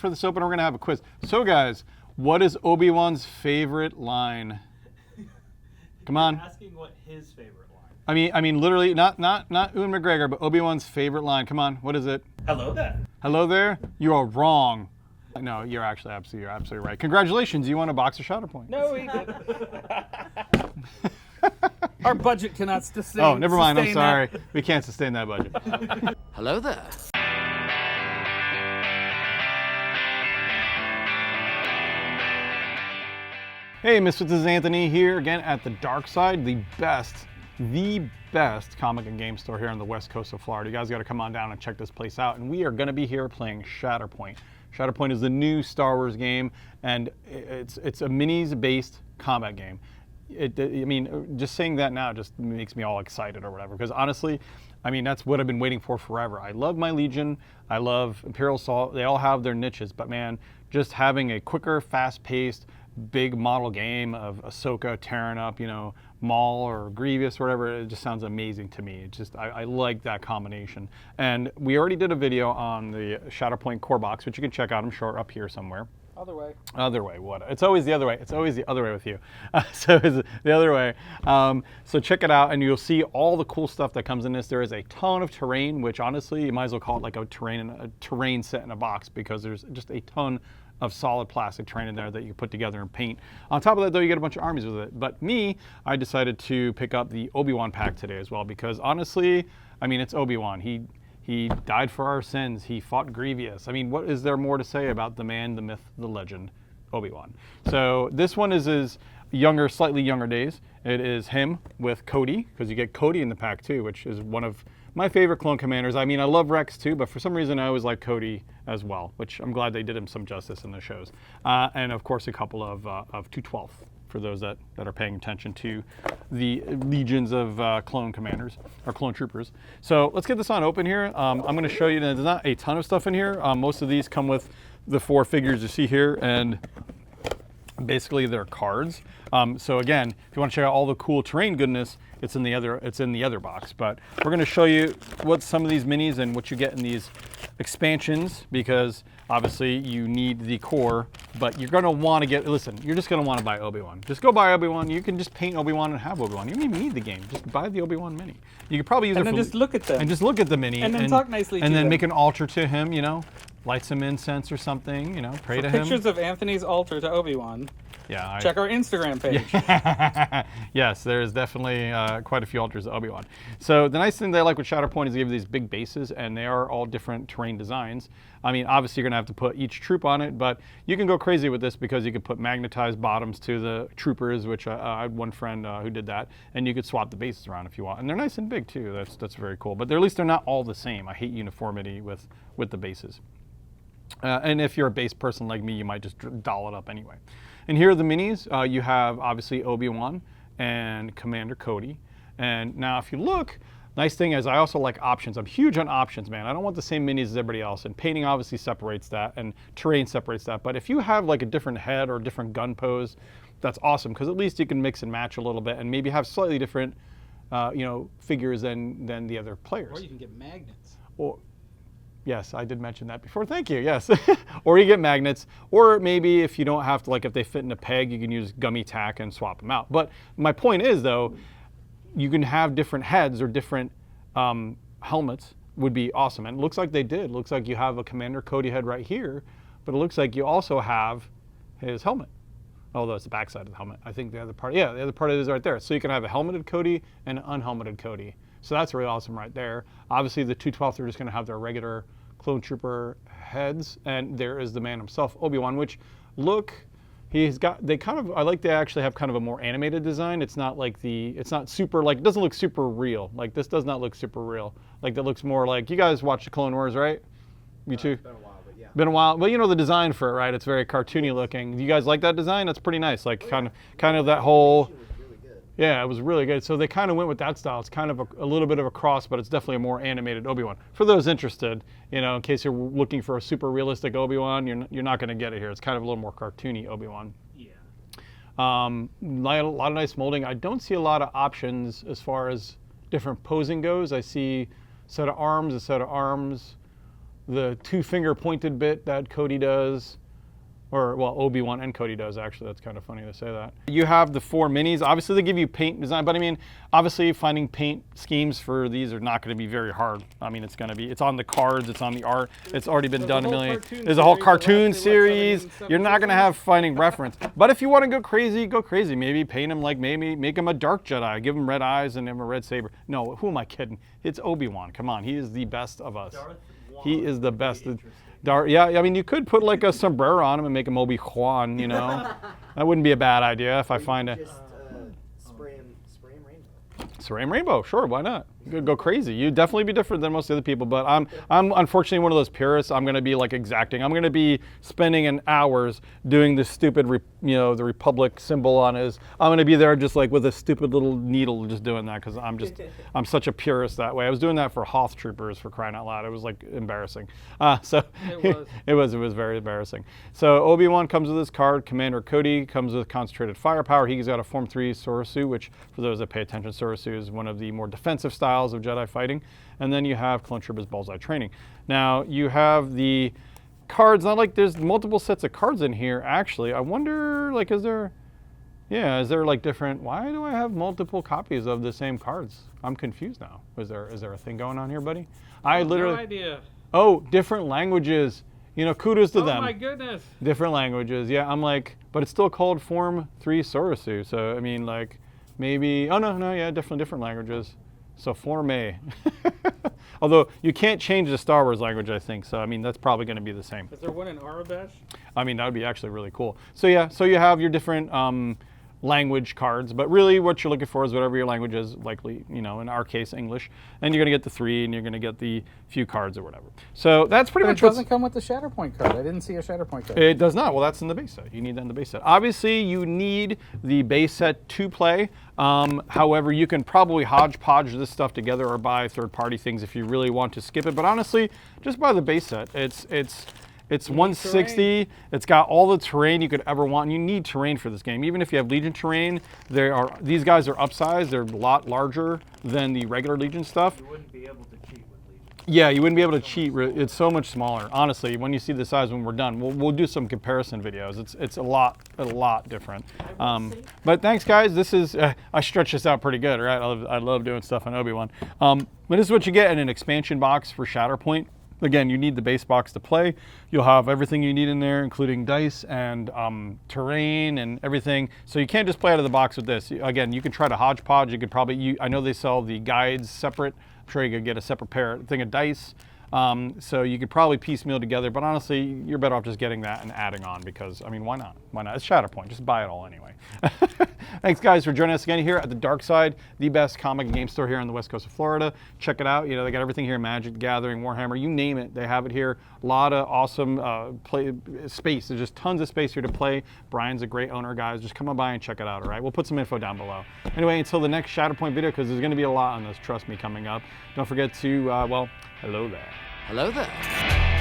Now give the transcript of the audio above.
for this open. We're going to have a quiz. So, guys, what is Obi-Wan's favorite line? Come on. You're asking what his favorite line. I mean, literally, not Ewan McGregor, but Obi-Wan's favorite line. Come on, what is it? Hello there. Hello there. You are wrong. No, you're absolutely right. Congratulations, you won a box of Shatterpoint. No, he didn't. Our budget cannot sustain. Oh, never mind. I'm sustain sorry. that. We can't sustain that budget. Hello there. Hey, Misfits, this is Anthony here again at the Dark Side, the best comic and game store here on the west coast of Florida. You guys got to come on down and check this place out. And we are going to be here playing Shatterpoint. Shatterpoint is the new Star Wars game, and it's a minis-based combat game. I mean, just saying that now just makes me all excited or whatever, because honestly, I mean, that's what I've been waiting for forever. I love my Legion, I love Imperial Assault, they all have their niches, but man, just having a quicker, fast-paced, big model game of Ahsoka tearing up, you know, Maul or Grievous or whatever, it just sounds amazing to me. It just, I like that combination. And we already did a video on the Shatterpoint core box, which you can check out, I'm sure, up here somewhere. Other way. Other way, what? It's always the other way. It's always the other way with you. So it's the other way. So check it out, and you'll see all the cool stuff that comes in this. There is a ton of terrain, which honestly, you might as well call it like a terrain set in a box, because there's just a ton of solid plastic terrain in there that you put together and paint. On top of that, though, you get a bunch of armies with it. But me, I decided to pick up the Obi-Wan pack today as well, because honestly, I mean, it's Obi-Wan. He died for our sins. He fought Grievous. I mean, what is there more to say about the man, the myth, the legend, Obi-Wan? So this one is his younger, slightly younger days. It is him with Cody, because you get Cody in the pack too, which is one of my favorite clone commanders. I mean, I love Rex too, but for some reason I always like Cody as well, which I'm glad they did him some justice in the shows. And of course, a couple of 212th for those that are paying attention to the legions of clone commanders or clone troopers. So let's get this on open here. I'm going to show you that there's not a ton of stuff in here. Most of these come with the 4 figures you see here, and basically they're cards. So again, if you want to check out all the cool terrain goodness, it's in the other box. But we're going to show you what some of these minis and what you get in these expansions, because obviously you need the core, but you're going to want to get, listen, you're just going to want to buy Obi-Wan. Just go buy Obi-Wan. You can just paint Obi-Wan and have Obi-Wan. You don't even need the game. Just buy the Obi-Wan mini. You could probably use And it then for, just look at them. and just look at the mini, And then talk nicely to and then them. make an altar to him, you know, light some incense or something, you know, pray to him. Pictures of Anthony's altar to Obi-Wan. Yeah, Check our Instagram page. Yes, there's definitely quite a few altars of Obi-Wan. So the nice thing they like with Shatterpoint is they give you these big bases, and they are all different terrain designs. I mean, obviously you're gonna have to put each troop on it, but you can go crazy with this because you could put magnetized bottoms to the troopers, which I had one friend who did that, and you could swap the bases around if you want. And they're nice and big too. That's very cool. But at least they're not all the same. I hate uniformity with the bases. And if you're a base person like me, you might just doll it up anyway. And here are the minis. You have obviously Obi-Wan and Commander Cody. And now if you look, nice thing is I also like options. I'm huge on options, man. I don't want the same minis as everybody else. And painting obviously separates that, and terrain separates that. But if you have like a different head or a different gun pose, that's awesome, because at least you can mix and match a little bit and maybe have slightly different figures than the other players. Or you can get magnets. Or, yes, I did mention that before. Thank you. Yes. Or you get magnets, or maybe if you don't have to, like if they fit in a peg, you can use gummy tack and swap them out. But my point is, though, you can have different heads or different helmets would be awesome. And it looks like they did. It looks like you have a Commander Cody head right here, but it looks like you also have his helmet. Although it's the backside of the helmet. I think the other part, the other part of it is right there. So you can have a helmeted Cody and an unhelmeted Cody. So that's really awesome right there. Obviously the 212th are just gonna have their regular clone trooper heads, and there is the man himself, Obi-Wan, which I like they actually have kind of a more animated design. It's not like it's not super, like, it doesn't look super real. Like this does not look super real. Like that looks more like, you guys watch the Clone Wars, right? You too? It's been a while, but yeah. Been a while, but you know the design for it, right? It's very cartoony looking. You guys like that design? That's pretty nice. Like kind of that whole. It was really good. Yeah, it was really good. So they kind of went with that style. It's kind of a little bit of a cross, but it's definitely a more animated Obi-Wan. For those interested, you know, in case you're looking for a super realistic Obi-Wan, you're not going to get it here. It's kind of a little more cartoony Obi-Wan. Yeah. A lot of nice molding. I don't see a lot of options as far as different posing goes. I see a set of arms, the 2-finger pointed bit that Cody does. Or, well, Obi-Wan and Cody does, actually. That's kind of funny to say that. You have the 4 minis. Obviously, they give you paint design, but I mean, obviously, finding paint schemes for these are not going to be very hard. I mean, it's on the cards, it's on the art. It's already been done a million. There's a whole cartoon series. You're not going to have finding reference. But if you want to go crazy, go crazy. Maybe paint him like, maybe make him a dark Jedi. Give him red eyes and him a red saber. No, who am I kidding? It's Obi-Wan. Come on, he is the best of us. He is the best. Yeah, I mean, you could put like a sombrero on him and make him Obi-Wan, you know? That wouldn't be a bad idea if I find a... Just spray him rainbow. Spray him rainbow, sure, why not? You could go crazy. You'd definitely be different than most other people, but I'm unfortunately one of those purists. I'm going to be like exacting. I'm going to be spending an hours doing this stupid, the Republic symbol on his. I'm going to be there just like with a stupid little needle just doing that because I'm such a purist that way. I was doing that for Hoth troopers, for crying out loud. It was like embarrassing. It was very embarrassing. So Obi-Wan comes with his card. Commander Cody comes with concentrated firepower. He's got a Form 3 Sorosu, which for those that pay attention, Sorosu is one of the more defensive styles of Jedi fighting. And then you have Clone Troopers Bullseye Training. Now you have the cards, not like there's multiple sets of cards in here actually. I wonder, like, is there like different, why do I have multiple copies of the same cards? I'm confused now. Is there a thing going on here, buddy? I literally, no idea. Oh, different languages. You know, kudos to them. Oh my goodness. Different languages. Yeah, I'm like, but it's still called Form 3 Sorosu. So I mean, like, maybe, oh no, yeah, definitely different languages. So Form A. Although you can't change the Star Wars language, I think. So I mean, that's probably going to be the same. Is there one in Arabesh? I mean, that would be actually really cool. So yeah, so you have your different language cards, but really what you're looking for is whatever your language is, likely, in our case, English. And you're going to get the 3, and you're going to get the few cards or whatever. So that's pretty much It doesn't come with the Shatterpoint card. I didn't see a Shatterpoint card. It does not. Well, that's in the base set. You need that in the base set. Obviously, you need the base set to play. However, you can probably hodgepodge this stuff together or buy third-party things if you really want to skip it. But honestly, just buy the base set. It's 160. Terrain. It's got all the terrain you could ever want. And you need terrain for this game. Even if you have Legion terrain, these guys are upsized. They're a lot larger than the regular Legion stuff. You wouldn't be able to cheat with Legion. Yeah, you wouldn't be able to cheat. It's so much smaller. Honestly, when you see the size when we're done, we'll do some comparison videos. It's a lot different. But thanks, guys. This is I stretch this out pretty good, right? I love doing stuff on Obi-Wan. But this is what you get in an expansion box for Shatterpoint. Again, you need the base box to play. You'll have everything you need in there, including dice and terrain and everything. So you can't just play out of the box with this. Again, you can try to hodgepodge. You could probably, I know they sell the guides separate. I'm sure you could get a separate thing of dice. So you could probably piecemeal together, but honestly, you're better off just getting that and adding on because, I mean, why not? Why not? It's Shatterpoint. Just buy it all anyway. Thanks, guys, for joining us again here at the Dark Side, the best comic and game store here on the west coast of Florida. Check it out. They got everything here: Magic the Gathering, Warhammer, you name it. They have it here. A lot of awesome play space. There's just tons of space here to play. Brian's a great owner, guys. Just come on by and check it out, all right? We'll put some info down below. Anyway, until the next Shatterpoint video, because there's going to be a lot on this, trust me, coming up. Don't forget to, well, hello there. Hello there.